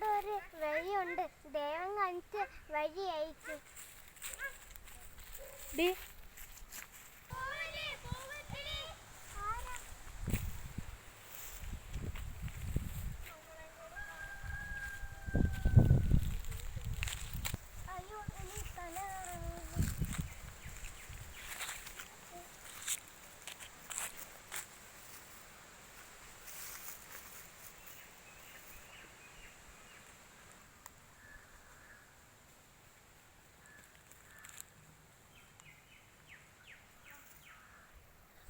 അവിടെ ഒരു വഴിയുണ്ട്, ദൈവം കാണിച്ച് വഴി അയച്ചു.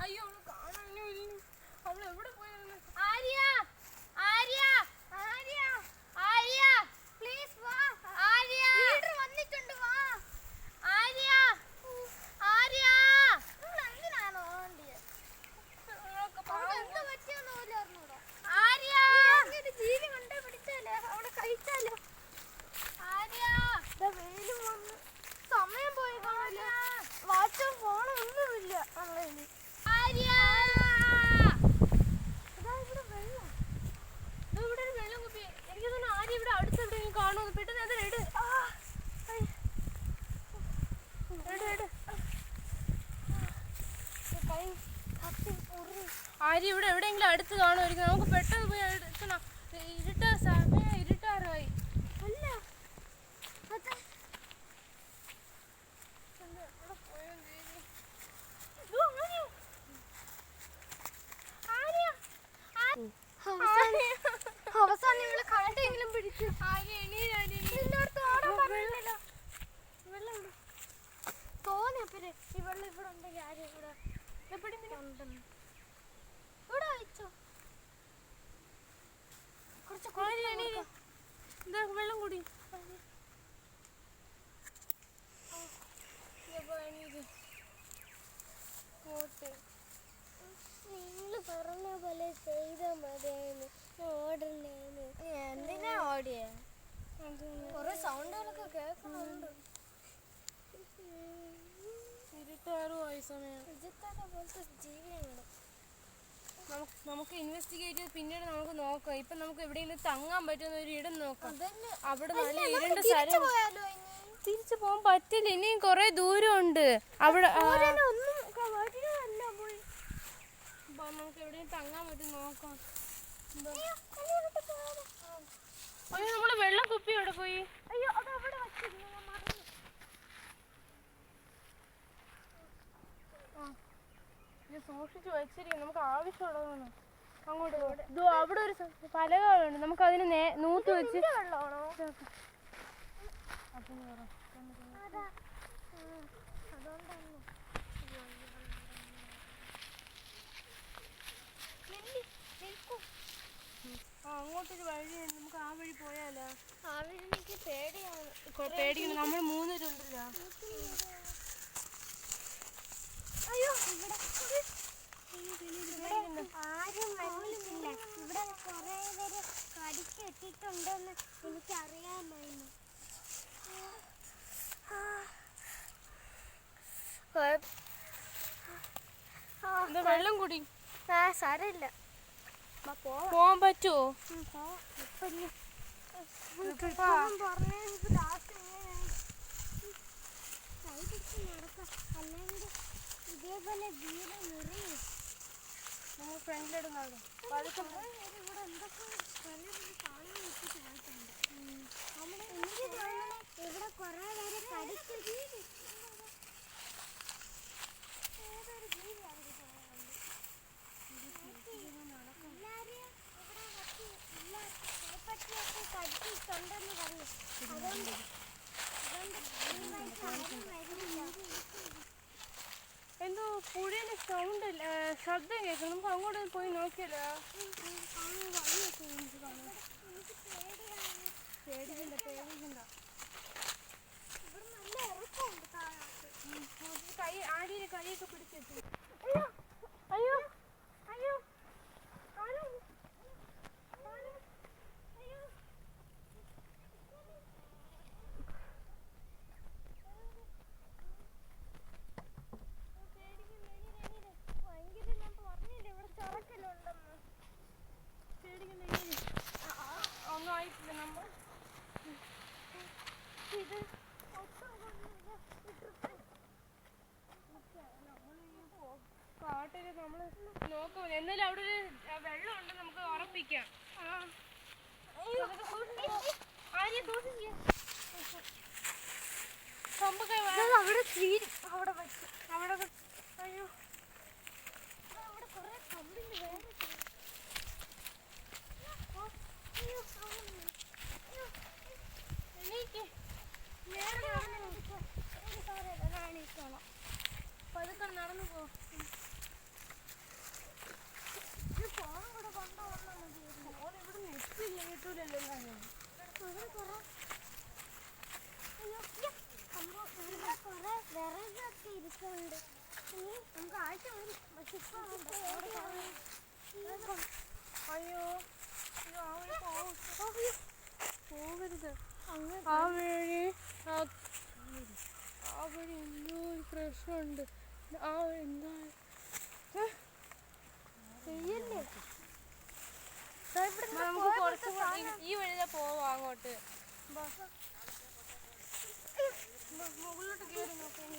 അയ്യോ കാണാനോ അവൾ എവിടെ പോയിരുന്നു? ആര്യ, ആര്യ, ആര്യ, ആര്യ, പ്ലീസ് വാ. ആര്യ, ലീഡർ വന്നിട്ടുണ്ട്, വാ. ആര്യ, ആര്യ, നിങ്ങൾ എന്തിനാണോ ഓടിയത്? എന്ത് പറ്റിയെന്ന് പോലും അറിഞ്ഞൂടാ. ആര്യ, ഒരു ജീവി കണ്ടേ പിടിച്ചാലേ അവളെ കഴിച്ചാലോ. ആര്യ, വെയിലും വന്ന് സമയം പോയി കാണില്ല. വാച്ചും ഫോണും ഒന്നുമില്ല. ആര്യ, ഇവിടെ ഒരു വെള്ളം കുപ്പി. എനിക്ക് തോന്നുന്നു ആര്യ ഇവിടെ അടുത്തെവിടെയെങ്കിലും കാണുമെന്ന്. പെട്ടെന്ന് അത് ഇട്. ആര്യ ഇവിടെ എവിടെയെങ്കിലും അടുത്ത് കാണുമായിരിക്കും. നമുക്ക് പെട്ടെന്ന് പോയി എടുക്കണം. സമയം ഇരുട്ടാറായി. അല്ല അവസാനം നിങ്ങള് കണ്ടെങ്കിലും പിടിച്ചു. തോന്നിയപ്പര് ഈ വെള്ളം ഇവിടെ ഉണ്ടെങ്കിൽ ആരും ഇവിടെ ഇവിടെ വെച്ചോ. കുറച്ച് വെള്ളം കൂടി. നിങ്ങൾ പറഞ്ഞ പോലെ ചെയ്താൽ മതിയായിരുന്നു. ഓടണ്ടേന്ന്. എന്തിനാ ഓടിയേ? കൊറേ സൗണ്ടുകളൊക്കെ കേൾക്കുന്നുണ്ട്. ഇരുട്ടാറുമായി സമയം. പോലത്തെ ജീവിയുണ്ട്. നമുക്ക് ഇൻവെസ്റ്റിഗേറ്റ് ചെയ്ത് പിന്നീട് നമുക്ക് നോക്കാം. ഇപ്പൊ നമുക്ക് എവിടെയെങ്കിലും തങ്ങാൻ പറ്റുന്ന ഒരു ഇടം നോക്കാം. അവിടെ നല്ല ഇരുണ്ട സ്ഥലം. തിരിച്ചു പോകാൻ പറ്റില്ല, ഇനിയും കൊറേ ദൂരം ഉണ്ട്. അവിടെ നമുക്ക് എവിടെയും തങ്ങാൻ പറ്റും നോക്കാം. അയ്യോ, നമ്മള് വെള്ളം കുപ്പി എവിടെ പോയി? അയ്യോ, അത് അവിടെ വച്ചിരുന്നു, ഞാൻ മറന്നു. സൂക്ഷിച്ചു വെച്ചിരിക്കും, നമുക്ക് ആവശ്യമുള്ളതാണ്. അങ്ങോട്ട് അവിടെ ഒരു പലകളുണ്ട്, നമുക്ക് അതിന് നൂത്ത് വെച്ച്. വെള്ളമാണോ? അങ്ങോട്ടൊരു വഴിയുണ്ട്, നമുക്ക് ആ വഴി പോയാലോ? ആ വഴി എനിക്ക് പേടിയാണ്. പേടിക്കണം, നമ്മൾ 3 പേരുണ്ടല്ലോ. അയ്യോ, ആരും വരുന്നില്ല. ഇവിടെ കുറെ പേര് കടിച്ചിട്ടിട്ടുണ്ടെന്ന് എനിക്കറിയാമായിരുന്നു. വെള്ളം കൂടി. സാരമില്ല, പോവാൻ പറ്റുമോ? അല്ലെങ്കിൽ ഇതേപോലെ വീട് നിറയും. നമ്മൾ ഫ്രണ്ടിലിടുന്നാണ്. ഇവിടെ എന്തൊക്കെ കാണാൻ വെച്ചിട്ട് പോയിട്ടുണ്ട്. ഇവിടെ കുറെ പേര് കടിച്ചു. ഏതൊരു ജീവിയാണ് പട്ടിയൊക്കെ കടിച്ചിട്ടുണ്ടെന്ന് പറഞ്ഞു. അതുകൊണ്ട് എന്തോ പുഴയിലെ ശബ്ദം കേൾക്കും. നമുക്ക് അങ്ങോട്ട് പോയി നോക്കിയല്ലോ. പേടിക്കണ്ട. ആടിയുടെ കൈയൊക്കെ പിടിച്ചു. അയ്യോ, ഒന്നും ആയിട്ടില്ല. നമ്മൾ കാട്ടില് നമ്മള് നോക്കാം. എന്നാലും അവിടെ ഒരു വെള്ളം ഉണ്ട്, നമുക്ക് ഉറപ്പിക്കാം. അവിടെ തീരും അവിടെ അവിടെ അയ്യോ അവിടെ കുറെ കമ്പിന്റെ വേറെ എണീക്ക്. പതുക്കെ നടന്നു പോ. ഫോൺ കൂടെ കൊണ്ടുവന്നാൽ മതി. ഓൻ ഇവിടെ നെറ്റില്ല, കിട്ടൂലല്ലോ. കുറെ വിറകൊക്കെ ഇരിക്കുന്നുണ്ട്. നമുക്ക് ആഴ്ച വരും. പക്ഷെ അയ്യോ പോകരുത്. ആ വഴി എന്തോ ഒരു പ്രശ്നമുണ്ട്. എന്താ ചെയ്യല്ലേ? നമുക്ക് കുറച്ചും ഈ വഴിയെ പോവാം അങ്ങോട്ട്. മുകളിലോട്ട് കയറി നോക്കാം.